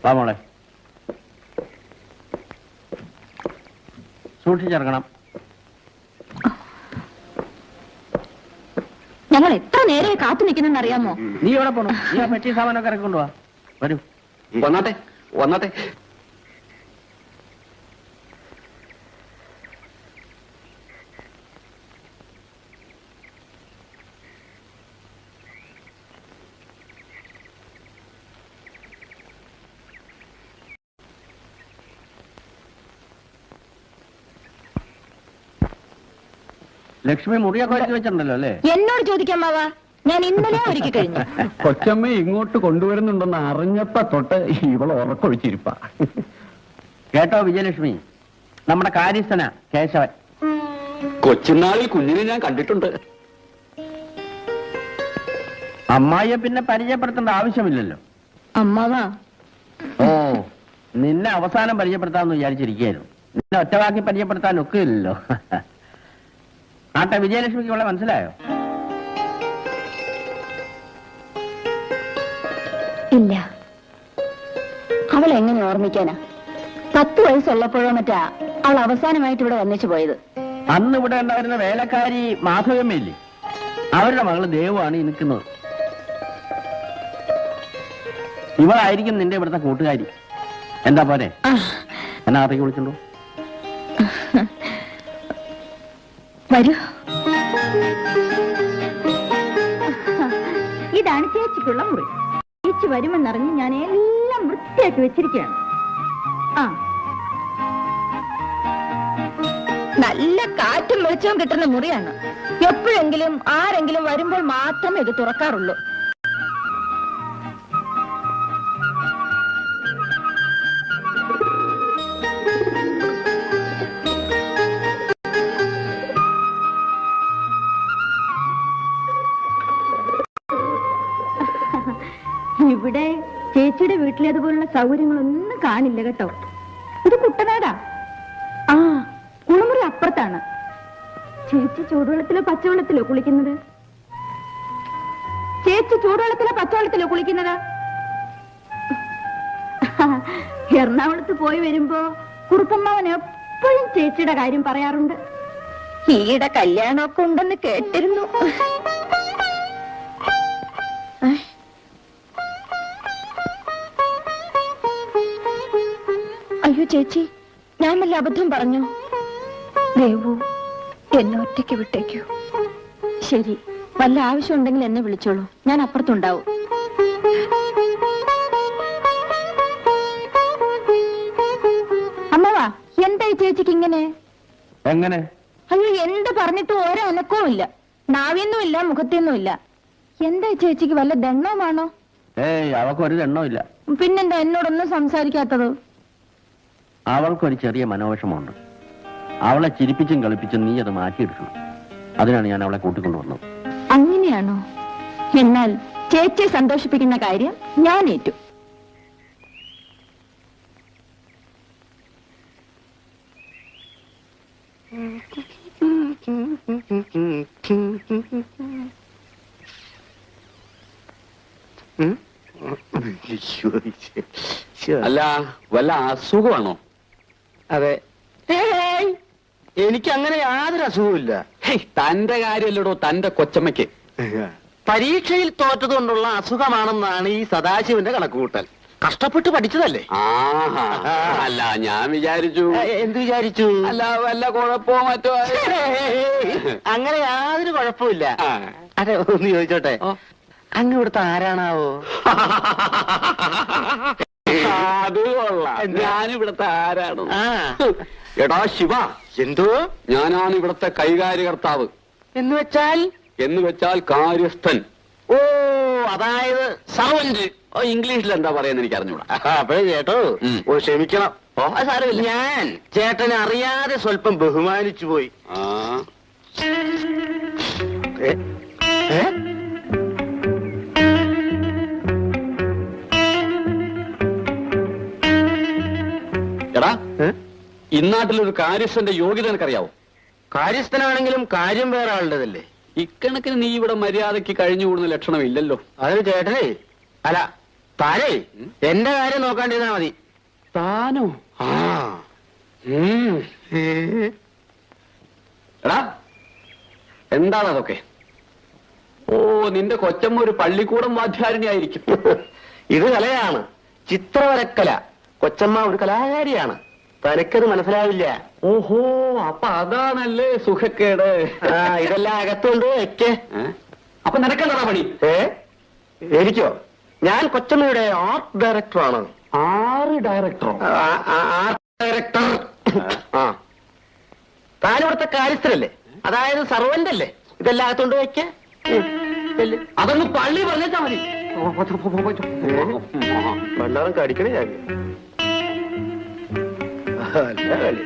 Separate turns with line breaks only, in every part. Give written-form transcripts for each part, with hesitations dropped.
വാ മോളെ, സൂക്ഷിച്ചിറങ്ങണം.
ഞങ്ങൾ എത്ര നേരെ കാത്തു നിൽക്കുന്നെന്ന് അറിയാമോ?
നീ എവിടെ പോണു? നീ ആ പെട്ടി സാമാനൊക്കെ ഇറക്കൊണ്ടുവാ. വരൂ.
വന്നാട്ടെ വന്നാട്ടെ.
ലക്ഷ്മി മുറിയൊക്കെ ഒരുക്കി വെച്ചിട്ടുണ്ടല്ലോ അല്ലേ?
എന്നോട് ചോദിക്കാൻ മാവാ, ഞാൻ ഇന്നലെ ഒരുക്കി കഴിഞ്ഞു.
കൊച്ചമ്മ ഇങ്ങോട്ട് കൊണ്ടുവരുന്നുണ്ടെന്ന് അറിഞ്ഞപ്പോ തൊട്ട് ഇവളെ ഉറക്കൊഴിച്ചിരിപ്പ.
കേട്ടോ വിജയലക്ഷ്മി, നമ്മുടെ കാര്യസ്ഥന കേശവൻ.
കൊച്ചുനാളിൽ കുഞ്ഞിനെ ഞാൻ കണ്ടിട്ടുണ്ട്.
അമ്മായിയെ പിന്നെ പരിചയപ്പെടുത്തേണ്ട ആവശ്യമില്ലല്ലോ.
അമ്മാവാ,
ഓ, നിന്നെ അവസാനം പരിചയപ്പെടുത്താമെന്ന് വിചാരിച്ചിരിക്കുകയായിരുന്നു. നിന്നെ ഒറ്റവാക്കി പരിചയപ്പെടുത്താൻ ഒക്കില്ലല്ലോ. ആട്ടെ, വിജയലക്ഷ്മിക്ക് ഇവിടെ മനസ്സിലായോ?
ഇല്ല. അവൾ എങ്ങനെ ഓർമ്മിക്കാനാ? 10 വയസ്സുള്ളപ്പോഴോ മറ്റാ അവൾ അവസാനമായിട്ട് ഇവിടെ വന്നിച്ചു പോയത്.
അന്ന് ഇവിടെ ഉണ്ടായിരുന്ന വേലക്കാരി മാധവമ്മയില്ലേ, അവരുടെ മകള് ദേവുവാണ് ഈ നിൽക്കുന്നത്. ഇവളായിരിക്കും നിന്റെ ഇവിടുത്തെ കൂട്ടുകാരി. എന്താ പോരെ? എന്നാ അകത്തേക്ക് വിളിച്ചിട്ടുണ്ടോ?
വരൂ. ഇതാണ് ചേച്ചിക്കുള്ള മുറി. ചേച്ചി വരുമെന്നറിഞ്ഞ് ഞാൻ എല്ലാം വൃത്തിയാക്കി വെച്ചിരിക്കുകയാണ്. ആ, നല്ല കാറ്റും വെളിച്ചവും കിട്ടുന്ന മുറിയാണ്. എപ്പോഴെങ്കിലും ആരെങ്കിലും വരുമ്പോൾ മാത്രമേ ഇത് തുറക്കാറുള്ളൂ. ഇവിടെ ചേച്ചിയുടെ വീട്ടിലേതുപോലുള്ള സൗകര്യങ്ങളൊന്നും കാണില്ല കേട്ടോ. ഇത് കുട്ടനാടാ. ആ, കുളിമുറി അപ്പുറത്താണ്. ചേച്ചി ചൂടുവെള്ളത്തിലോ പച്ചവെള്ളത്തിലോ കുളിക്കുന്നത്? ചേച്ചി ചൂടുവെള്ളത്തിലോ പച്ചവെള്ളത്തിലോ കുളിക്കുന്നത്? എറണാകുളത്ത് പോയി വരുമ്പോ കുറുപ്പമ്മാവൻ എപ്പോഴും ചേച്ചിയുടെ കാര്യം പറയാറുണ്ട്. ഈയുടെ കല്യാണമൊക്കെ ഉണ്ടെന്ന് കേട്ടിരുന്നു. അയ്യോ ചേച്ചി, ഞാൻ വല്ല അബദ്ധം പറഞ്ഞു. ദേവു, എന്നെ ഒറ്റയ്ക്ക് വിട്ടേക്കൂ. ശരി, വല്ല ആവശ്യം ഉണ്ടെങ്കിൽ എന്നെ വിളിച്ചോളൂ, ഞാൻ അപ്പുറത്തുണ്ടാവും. അമ്മവാ, എന്തായി ചേച്ചിക്ക് ഇങ്ങനെ?
എങ്ങനെ?
അയ്യോ, എന്ത് പറഞ്ഞിട്ടും ഓരോ അനക്കവും ഇല്ല. നാവിയൊന്നും ഇല്ല, മുഖത്തൊന്നും ഇല്ല. എന്തായി ചേച്ചിക്ക് വല്ല ദണ്ണവുമാണോ?
ഏയ്, അവക്കൊരു ദണ്ണവും ഇല്ല.
പിന്നെന്താ എന്നോടൊന്നും സംസാരിക്കാത്തത്?
അവൾക്കൊരു ചെറിയ മനോവിഷമുണ്ട്. അവളെ ചിരിപ്പിച്ചും കളിപ്പിച്ചും നീ അത് മാറ്റിയെടുക്കണം. അതിനാണ് ഞാൻ അവളെ കൂട്ടിക്കൊണ്ടുവന്നത്.
അങ്ങനെയാണോ? എന്നാൽ ചേച്ചിയെ സന്തോഷിപ്പിക്കുന്ന കാര്യം ഞാൻ ഏറ്റു.
അല്ല, വല്ല അസുഖമാണോ?
അതെ, എനിക്ക് അങ്ങനെ യാതൊരു അസുഖമില്ല.
തന്റെ കാര്യമല്ലടോ, തന്റെ കൊച്ചമ്മയ്ക്ക്.
പരീക്ഷയിൽ തോറ്റതുകൊണ്ടുള്ള അസുഖമാണെന്നാണ് ഈ സദാശിവന്റെ കണക്കുകൂട്ടൽ. കഷ്ടപ്പെട്ട് പഠിച്ചതല്ലേ?
അല്ല, ഞാൻ വിചാരിച്ചു.
എന്ത് വിചാരിച്ചു?
അല്ല, വല്ല കുഴപ്പമോ മറ്റോ.
അങ്ങനെ യാതൊരു കുഴപ്പമില്ല. അതെ, ഒന്ന് ചോദിച്ചോട്ടെ, അങ്ങ് ഇവിടുത്തെ ആരാണാവോ?
അത് കൊള്ളാം. ഞാനിവിടുത്തെ ആരാണ്? എടാ ശിവ,
എന്തോ?
ഞാനാണ് ഇവിടുത്തെ കൈകാര്യകർത്താവ്.
എന്ന് വെച്ചാൽ?
എന്ന് വെച്ചാൽ കാര്യസ്ഥൻ.
ഓ, അതായത് സർവന്റ്.
ഇംഗ്ലീഷിൽ എന്താ പറയാന്ന് എനിക്ക് അറിഞ്ഞൂടാ.
അപ്പഴേ ചേട്ടോ, ഓ ക്ഷമിക്കണം. ഞാൻ ചേട്ടനെ അറിയാതെ സ്വല്പം ബഹുമാനിച്ചു പോയി.
എടാ, ഇന്നാട്ടിലൊരു കാര്യസ്ഥന്റെ യോഗ്യത എനിക്കറിയാവോ?
കാര്യസ്ഥനാണെങ്കിലും കാര്യം വേറെ ആളുടേതല്ലേ?
ഇക്കണക്കിന് നീ ഇവിടെ മര്യാദയ്ക്ക് കഴിഞ്ഞുകൂടുന്ന ലക്ഷണമില്ലല്ലോ.
അതിന് ചേട്ടനെ, അല്ല താനേ എന്റെ കാര്യം നോക്കാണ്ടിരുന്നാ മതി.
താനോ?
ആ
എടാ എന്താണ് അതൊക്കെ? ഓ, നിന്റെ കൊച്ചമ്മ ഒരു പള്ളിക്കൂടം വാദ്യാരിണി ആയിരിക്കും.
ഇത് കലയാണ്, ചിത്രവരക്കല. കൊച്ചമ്മ ഒരു കലാകാരിയാണ്. തനിക്കത് മനസ്സിലാവില്ല.
ഓഹോ, അപ്പൊ അതാണല്ലേ സുഖക്കേട്.
ഇതെല്ലാം അകത്തുകൊണ്ട് വെക്കേ.
അപ്പൊ നിനക്കെന്താ പണി?
എനിക്കോ? ഞാൻ കൊച്ചമ്മയുടെ ആർട്ട് ഡയറക്ടറാണ്.
ഡയറക്ടറോ?
Art director. ആ, താനിവിടുത്തെ കാര്യസ്ഥരല്ലേ, അതായത് സർവന്റ് അല്ലേ. ഇതെല്ലാം അകത്തോണ്ട് വെക്കേ.
അതൊന്ന് പള്ളി പറഞ്ഞാ മതി.
വല്ലതും കടിക്കണേ ഞാൻ. അല്ല കളി.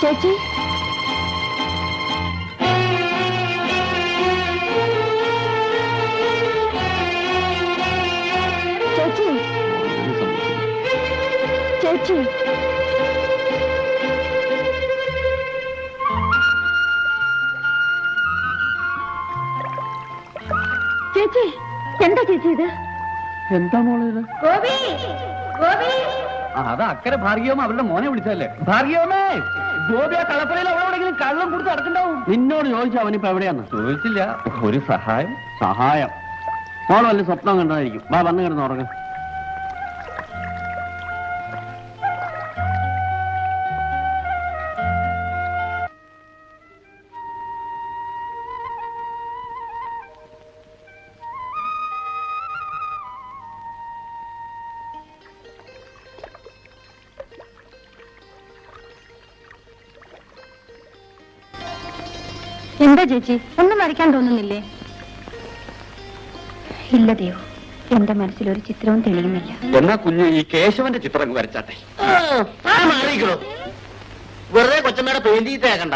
ചേച്ചി, ചേച്ചി, ചേച്ചി, ചേച്ചി, എന്താ ചേച്ചി ഇത്?
എന്താ മോളെ ഇത്?
ഗോപി, ഗോപി,
അത് അക്കരെ ഭാർഗവമ്മ അവരുടെ മോനെ വിളിച്ചല്ലേ. ഭാർഗവമ്മേ, ഗോപി ആ കളപ്പുരയിൽ അവളെവിടെങ്കിലും കള്ളം കൊടുത്ത് നടക്കണ്ടാവും.
നിന്നോട് ചോദിച്ചു അവനിപ്പോ എവിടെയാന്ന്?
ചോദിച്ചില്ല. ഒരു സഹായം.
സഹായം? മോള് വല്ല സ്വപ്നം കണ്ടതായിരിക്കും. വാ, വന്നു കിടന്ന് ഉറങ്ങ.
എന്താ ചേച്ചി, ഒന്നും വരയ്ക്കാൻ തോന്നുന്നില്ലേ? ഇല്ല ദേവു, എന്റെ മനസ്സിലൊരു ചിത്രവും തെളിയുന്നില്ല.
എന്നാ കുഞ്ഞ് ഈ കേശവന്റെ ചിത്രം വരച്ചാട്ടെ.
മാറിക്കണോ? വെറുതെ കൊച്ചമ്മയുടെ പെയിന്റ് ചെയ്തേക്കണ്ട.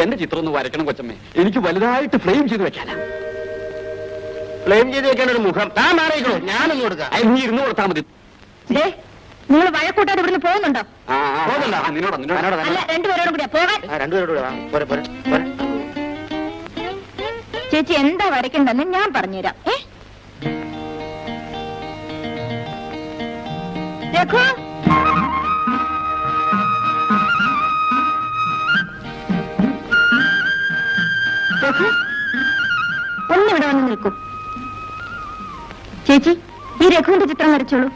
എന്റെ ചിത്രം ഒന്ന് വരയ്ക്കണം കൊച്ചമ്മേ. എനിക്ക് വലുതായിട്ട് ഫ്രെയിം ചെയ്ത് വെക്കാനാ.
ഫ്ലെയിം ചെയ്ത് വെക്കാൻ ഒരു മുഖം. താൻ മാറിക്കണോ? ഞാനൊന്നും കൊടുക്കാം.
നീ ഇരുന്ന് കൊടുത്താൽ മതി.
നിങ്ങൾ വഴക്കൂട്ടാതെ ഇവിടുന്ന് പോകുന്നുണ്ടോ?
നിന്നോടാ
അല്ല, രണ്ടുപേരോടും കൂടിയാ പോകാൻ.
രണ്ടുപേരോട് പോരെ.
ചേച്ചി എന്താ വരയ്ക്കണ്ടെന്ന് ഞാൻ പറഞ്ഞുതരാം. രഘു, രഘു, ഒന്നിവിടെ വന്ന് നിൽക്കൂ. ചേച്ചി, ഈ രഘുവിന്റെ ചിത്രം വരച്ചോളൂ.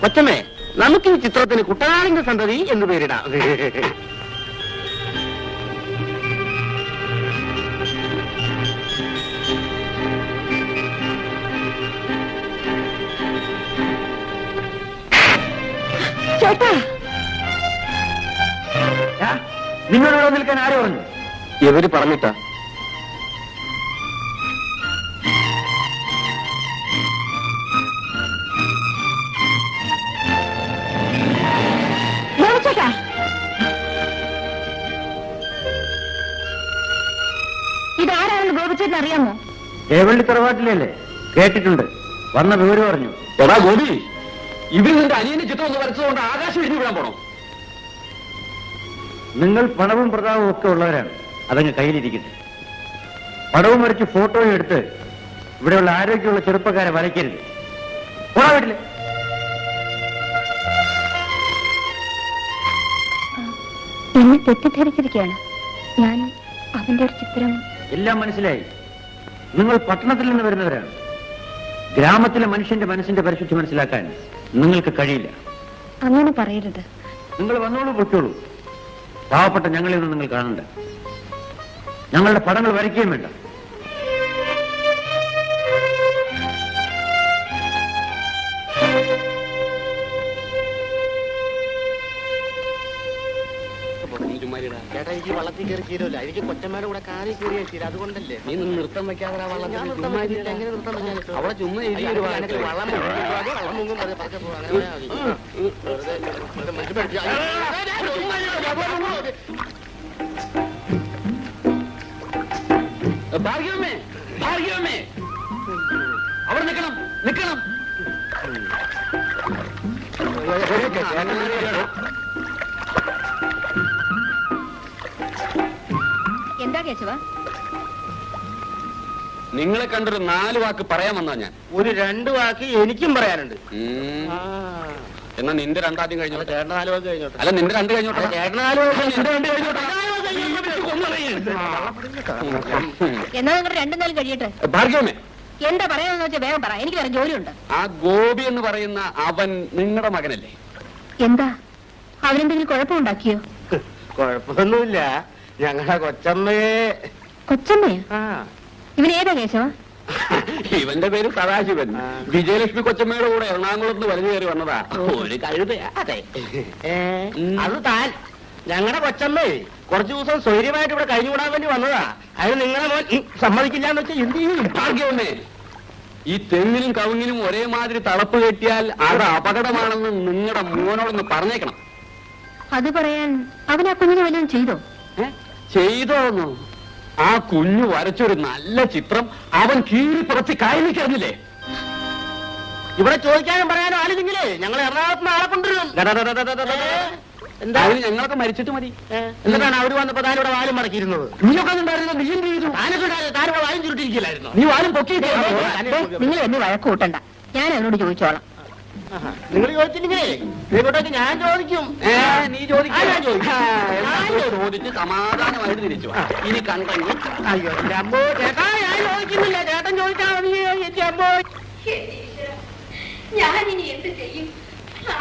കൊച്ചമ്മേ, നമുക്ക് ഈ ചിത്രത്തിന് കുട്ടനാടിന്റെ സന്തതി എന്ന് പേരിടാം.
ചേട്ടാ,
നിങ്ങളോട് നിൽക്കാൻ ആര് പറഞ്ഞു?
ഇവര് പറഞ്ഞിട്ടാ.
ചേട്ടാ, ഇതാരാണെന്ന് ഗോപിച്ചേട്ടൻ അറിയാമോ?
ഏവള്ളി തറവാട്ടിലല്ലേ? കേട്ടിട്ടുണ്ട്. വന്ന വിവരം പറഞ്ഞു.
എടാ ഗോപി, ഇവര് നിന്റെ അനിയന്റെ ചിത്രം ഒന്ന് വരച്ചതുകൊണ്ട് ആകാശം ഇടിഞ്ഞു വിടാൻ പോണോ?
നിങ്ങൾ പണവും പ്രതാപവും ഒക്കെ ഉള്ളവരാണ്. അതങ്ങ് കയ്യിലിരിക്കട്ടെ. പടവും വരച്ച് ഫോട്ടോയും എടുത്ത് ഇവിടെയുള്ള ആരോഗ്യമുള്ള ചെറുപ്പക്കാരെ വരയ്ക്കരുത്. പോണ വീട്ടില്.
എന്നെ തെറ്റിദ്ധരിച്ചിരിക്കുകയാണ്. ഞാൻ അവന്റെ ഒരു ചിത്രം.
എല്ലാം മനസ്സിലായി. നിങ്ങൾ പട്ടണത്തിൽ നിന്ന് വരുന്നവരാണ്. ഗ്രാമത്തിലെ മനുഷ്യന്റെ മനസ്സിന്റെ പരിശുദ്ധി മനസ്സിലാക്കാൻ നിങ്ങൾക്ക് കഴിയില്ല.
അങ്ങനെ പറയരുത്.
നിങ്ങൾ വന്നോളൂ, പൊയ്ക്കോളൂ. പാവപ്പെട്ട ഞങ്ങളെയൊന്നും നിങ്ങൾ കാണണ്ട. ഞങ്ങളുടെ പടങ്ങൾ വരയ്ക്കുകയും വേണ്ട.
ചേട്ടാ എനിക്ക് വള്ളത്തിൽ കയറി തീരുമല്ല. എനിക്ക് കൊച്ചന്മാരുടെ കൂടെ കാറി കയറിയാൽ തീരും. അതുകൊണ്ടല്ലേ
നീ നൃത്തം വെക്കാതെ
എങ്ങനെ നൃത്തം വെക്കാൻ
അവിടെ ചുമ്മാ
വള്ളം മുങ്ങും
ഭാഗ്യമേ, ഭാഗ്യമേ, അവിടെ നിൽക്കണം, നിൽക്കണം.
എന്താ കേശവ?
നിങ്ങളെ കണ്ടൊരു 4 വാക്ക് പറയാൻ വന്നാ ഞാൻ.
ഒരു 2 വാക്ക് എനിക്കും പറയാനുണ്ട്.
എന്നാ നിന്റെ 2 ആദ്യം കഴിഞ്ഞോട്ടെ.
ചേട്ടൻ 4 വാക്ക് കഴിഞ്ഞോട്ടെ.
അല്ല നിന്റെ 2 കഴിഞ്ഞോട്ടെ.
ചേട്ടൻ 4 വാക്ക്
നിന്റെ 2 കഴിഞ്ഞോട്ടെ.
എന്നാ നിങ്ങൾ 2 നാൾ കഴിയട്ടെ.
ഭാഗ്യമേ,
എന്താ പറയാന്ന് വെച്ചാൽ വേഗം പറ. എനിക്ക് വേറെ ജോലിയുണ്ട്.
ആ ഗോപി എന്ന് പറയുന്ന അവൻ നിങ്ങളുടെ മകനല്ലേ?
എന്താ അവനെന്തെങ്കിലും കുഴപ്പമുണ്ടാക്കിയോ?
കുഴപ്പമൊന്നുമില്ല. ഞങ്ങളുടെ കൊച്ചമ്മയെ.
കൊച്ചമ്മയോ? ഇവൻ ഏതാ കേശവ?
ഇവന്റെ പേര് സദാശിവൻ. വിജയലക്ഷ്മി കൊച്ചമ്മയുടെ കൂടെ എറണാകുളത്ത് നിന്ന് വലിഞ്ഞു കയറി വന്നതാ. ഒരു കഴുതയാ. അതെ,
അത് താൻ. ഞങ്ങളുടെ കൊച്ചമ്മേ കുറച്ചു ദിവസം സ്വൈര്യമായിട്ട് ഇവിടെ കഴിഞ്ഞുകൂടാൻ വേണ്ടി വന്നതാ. അതിന് നിങ്ങളെ മോൻ സമ്മതിക്കില്ല എന്ന് വെച്ചാൽ എന്ത് ചെയ്യും?
ഭാഗ്യമേ, ഈ തെങ്ങിനും കവുങ്ങിനും ഒരേമാതിരി തളപ്പ് കെട്ടിയാൽ അത് അപകടമാണെന്ന് നിങ്ങളുടെ മോനോടൊന്ന് പറഞ്ഞേക്കണം.
അത് പറയാൻ അവൻ ആ കുഞ്ഞിന് വല്ലതും ചെയ്തോ?
ചെയ്തോന്നു? ആ കുഞ്ഞു വരച്ചൊരു നല്ല ചിത്രം അവൻ കീറിപ്പുറത്തി കായലിക്കറിഞ്ഞില്ലേ?
ഇവിടെ ചോദിക്കാനും പറയാനും ആളില്ലെങ്കിലേ ഞങ്ങൾ എറണാകുളത്ത് നിന്ന് ആളെ കൊണ്ടുവരും. എന്താ
അതിന് ഞങ്ങളൊക്കെ മരിച്ചിട്ട് മതി.
എന്നിട്ടാണ് അവര് വന്നപ്പോ താനിവിടെ വാലും മടക്കിയിരുന്നത്.
നീയൊക്കെ ഉണ്ടായിരുന്നില്ല, നീ എന്ത് ചെയ്തു?
താനിവിടെ വാലും ചുരുട്ടിരിക്കില്ലായിരുന്നു.
നീ വാലും പൊക്കിയിട്ടേ.
നിങ്ങൾ എന്നെ വഴക്ക് കൂട്ടണ്ട. ഞാൻ അവനോട് ചോദിച്ചോളാം.
നിങ്ങൾ ചോദിച്ചില്ലെങ്കിലേ ഇങ്ങോട്ടേക്ക് ഞാൻ ചോദിക്കും.
നീ ചോദിച്ച് സമാധാനമായിട്ട് തിരിച്ചു. ഇനി കണ്ടെങ്കിൽ
അയ്യോ എന്റെ അമ്മോ ചേട്ടാ, ഞാൻ ചോദിക്കുന്നില്ല. ചേട്ടൻ ചോദിച്ചാൽ മതി. എന്റെ അമ്മോ,
ഞാനിനി എന്ത് ചെയ്യും?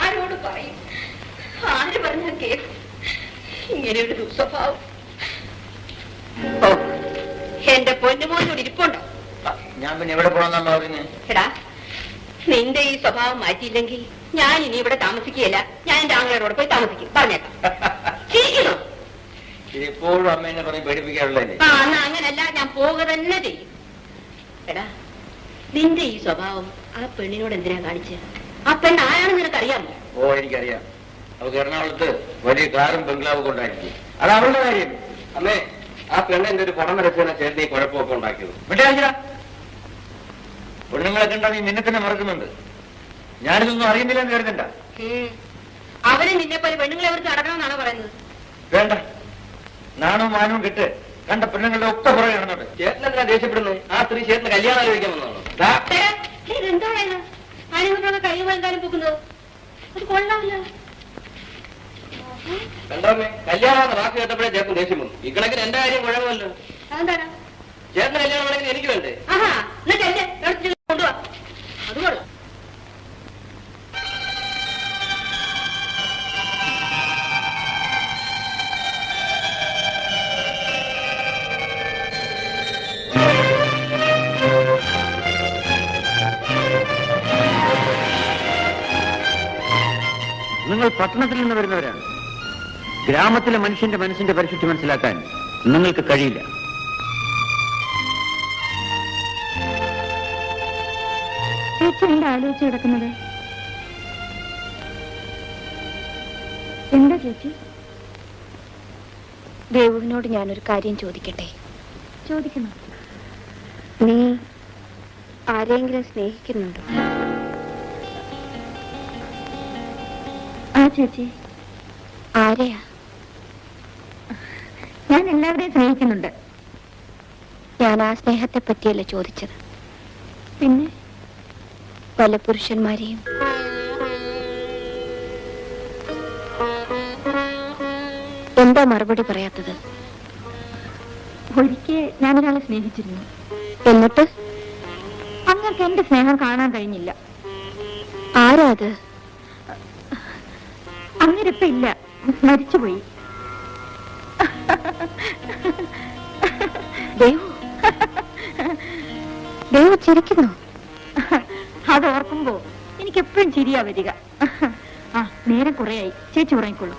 ആരോട് പറയും? ആര് പറഞ്ഞാൽ കേൾക്കും? ഇങ്ങനെ ഒരു ദുസ്വഭാവം എന്റെ പൊന്നുമോനോട് ഇരിപ്പുണ്ടോ?
ഞാൻ പിന്നെ എവിടെ പോകണമെന്നാ പറയുന്നത്?
എടാ, നിന്റെ ഈ സ്വഭാവം മാറ്റിയില്ലെങ്കിൽ ഞാൻ ഇനി ഇവിടെ താമസിക്കുകയില്ല. ഞാൻ എന്റെ ആങ്ങളോട് പോയി താമസിക്കും. പറഞ്ഞേക്കാം. ചിരിക്കണോ?
ഇപ്പോഴും അമ്മേനെ പറഞ്ഞ് പേടിപ്പിക്കാറുള്ളതല്ലേ?
ആ, എന്നാ അങ്ങനല്ല, ഞാൻ പോവുക തന്നെ ചെയ്യും. എടാ, നിന്റെ ഈ സ്വഭാവം ആ പെണ്ണിനോട് എന്തിനാ കാണിച്ചത്? ആ പെണ്ണ് ആരാണെന്ന് നിനക്കറിയാമോ?
ഓ, എനിക്കറിയാം. അവർക്ക് എറണാകുളത്ത് വലിയ കാറും ബംഗ്ലാവും കൊണ്ടായിരിക്കും. അത് അവളുടെ കാര്യം. അമ്മേ, ആ പെണ്ണെന്റെ ഒരു പടം വരച്ചാൽ ചേട്ടൻ ഈ കുഴപ്പമൊക്കെ ഉണ്ടാക്കിയത്. വിട്ടയച്ചില്ല. പെണ്ണുങ്ങളെ കണ്ടാൽ നീ നിന്നെ തന്നെ മറക്കുന്നുണ്ട്. ഞാനിതൊന്നും അറിയുന്നില്ലെന്ന് കരുതണ്ട.
അവര് നിന്നെ പോലെ പെണ്ണുങ്ങളെ അവർക്ക് അടക്കണമെന്നാണ് പറയുന്നത്.
വേണ്ട, നാണവും മാനവും കിട്ട് കണ്ട പെണ്ണുങ്ങളുടെ ഒക്കെ പുറകെ നടന്നോട്ടെ. ചേട്ടനെന്തിനാ ദേഷ്യപ്പെടുന്നത്? ആ സ്ത്രീ ചേട്ടന് കല്യാണം ആലോചിക്കാൻ വന്നതാണോ?
ഇതെന്താണ് ആരെങ്കിലും കഴിയുമ്പോൾ എന്തായാലും പോകുന്നത്? അത് കൊള്ളാമല്ല.
കണ്ടോമ്മേ, കല്യാണം വാക്ക് കേട്ടപ്പോഴേ ചേട്ടൻ ദേഷ്യം വന്നു. ഈ കണക്കിന് എന്റെ കാര്യം കുഴപ്പമല്ലോ.
അതെന്താണ്?
ചേട്ടന് കല്യാണം വേണമെങ്കിൽ എനിക്ക് വേണ്ടേ?
ആഹാ, എന്നിട്ടല്ലേ കൊണ്ടുപോവാ. അത് കൊള്ളാം.
നിങ്ങൾ പട്ടണത്തിൽ നിന്ന് വരുന്നവരാണ്. ഗ്രാമത്തിലെ മനുഷ്യന്റെ മനസ്സിന്റെ പരിശുദ്ധി മനസ്സിലാക്കാൻ നിങ്ങൾക്ക് കഴിയില്ല.
എന്താ ആലോചിച്ച് കിടക്കുന്നത്? എന്താ ചേച്ചി? ദേവുവിനോട് ഞാനൊരു കാര്യം ചോദിക്കട്ടെ? ചോദിക്കണം. നീ ആരെങ്കിലും സ്നേഹിക്കുന്നുണ്ടോ? ആ ചേച്ചി, ആരെയാ? ഞാൻ എല്ലാവരെയും സ്നേഹിക്കുന്നുണ്ട്. ഞാൻ ആ സ്നേഹത്തെ പറ്റിയല്ല ചോദിച്ചത്. പിന്നെ പല പുരുഷന്മാരെയും എന്താ മറുപടി പറയാത്തത്?
ഒരിക്കൽ ഞാനൊരാളെ സ്നേഹിച്ചിരുന്നു.
എന്നിട്ട്?
അങ്ങർക്ക് എന്റെ സ്നേഹം കാണാൻ കഴിഞ്ഞില്ല.
ആരാ അത്?
അങ്ങനിപ്പ ഇല്ല, മരിച്ചുപോയി.
ദേവു ചിരിക്കുന്നു.
അത് ഓർക്കുമ്പോ എനിക്ക് എപ്പോഴും ചിരിയാ വരിക. ആ, നേരം കുറയായി, ചേച്ചി ഉറങ്ങിക്കൊള്ളു.